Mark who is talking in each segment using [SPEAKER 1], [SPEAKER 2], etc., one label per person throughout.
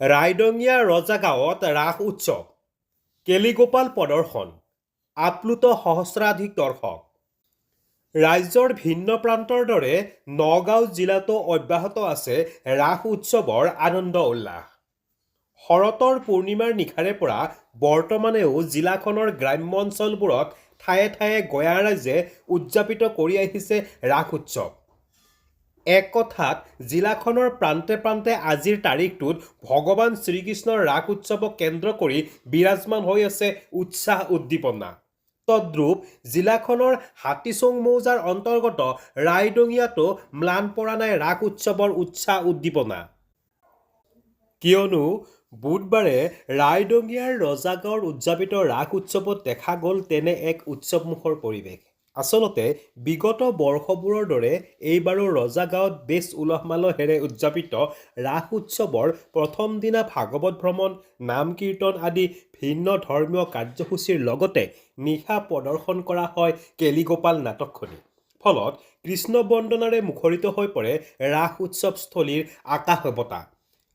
[SPEAKER 1] ৰাইডঙীয়া ৰজাগাঁৱত ৰাস উৎসৱ, কেলিগোপাল প্ৰদৰ্শন, আপ্লুত সহস্ৰাধিক দৰ্শক। ৰাজ্যৰ ভিন্ন প্ৰান্তৰ দৰে নগাঁও জিলাতো অব্যাহত আছে ৰাস উৎসৱৰ আনন্দ উল্লাস। শৰতৰ পূৰ্ণিমাৰ নিশাৰে পৰা বৰ্তমানেও জিলাখনৰ গ্ৰাম্য অঞ্চলবোৰত ঠায়ে ঠায়ে গঞা ৰাইজে উদযাপিত কৰি আহিছে ৰাস উৎসৱ। এক কথাত জিলাখনৰ প্ৰান্তে প্ৰান্তে আজিৰ তাৰিখটোত ভগৱান শ্ৰীকৃষ্ণৰ ৰাস উৎসৱক কেন্দ্ৰ কৰি বিৰাজমান হৈ আছে উৎসাহ উদ্দীপনা। তদ্ৰূপ জিলাখনৰ হাতীচুং মৌজাৰ অন্তৰ্গত ৰাইডঙীয়াতো ম্লান পৰা নাই ৰাস উৎসৱৰ উৎসাহ উদ্দীপনা। কিয়নো বুধবাৰে ৰাইডঙীয়াৰ ৰজাগাঁৱৰ উদযাপিত ৰাস উৎসৱত দেখা গ'ল তেনে এক উৎসৱমুখৰ পৰিৱেশ। আচলতে বিগত বৰ্ষবোৰৰ দৰে এইবাৰো ৰজাগাঁৱত বেছ উলহ মালহেৰে উদযাপিত ৰাস উৎসৱৰ প্ৰথম দিনা ভাগৱত ভ্ৰমণ, নাম কীৰ্তন আদি ভিন্ন ধৰ্মীয় কাৰ্যসূচীৰ লগতে নিশা প্ৰদৰ্শন কৰা হয় কেলিগোপাল নাটকখনি। ফলত কৃষ্ণ বন্দনাৰে মুখৰিত হৈ পৰে ৰাস উৎসৱস্থলীৰ আকাশ বতা।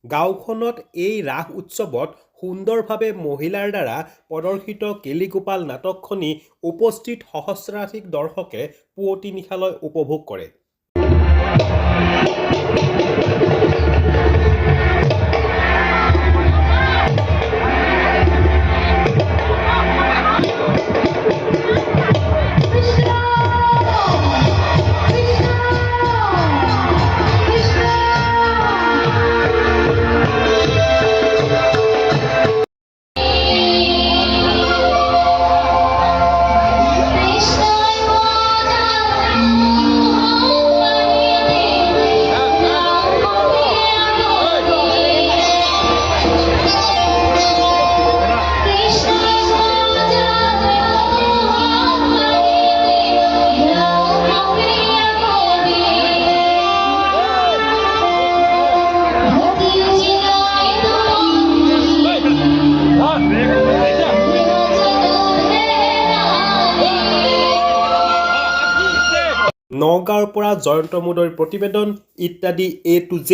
[SPEAKER 1] গাঁওখনত এই ৰাস উৎসৱত সুন্দৰভাৱে মহিলাৰ দ্বাৰা প্ৰদৰ্শিত কেলিগোপাল নাটকখনি উপস্থিত সহস্ৰাধিক দৰ্শকে পুৱতি নিশালৈ উপভোগ কৰে। নগাঁৱৰ পৰা জয়ন্ত মুদৈৰ প্ৰতিবেদন ইত্যাদি A to Z।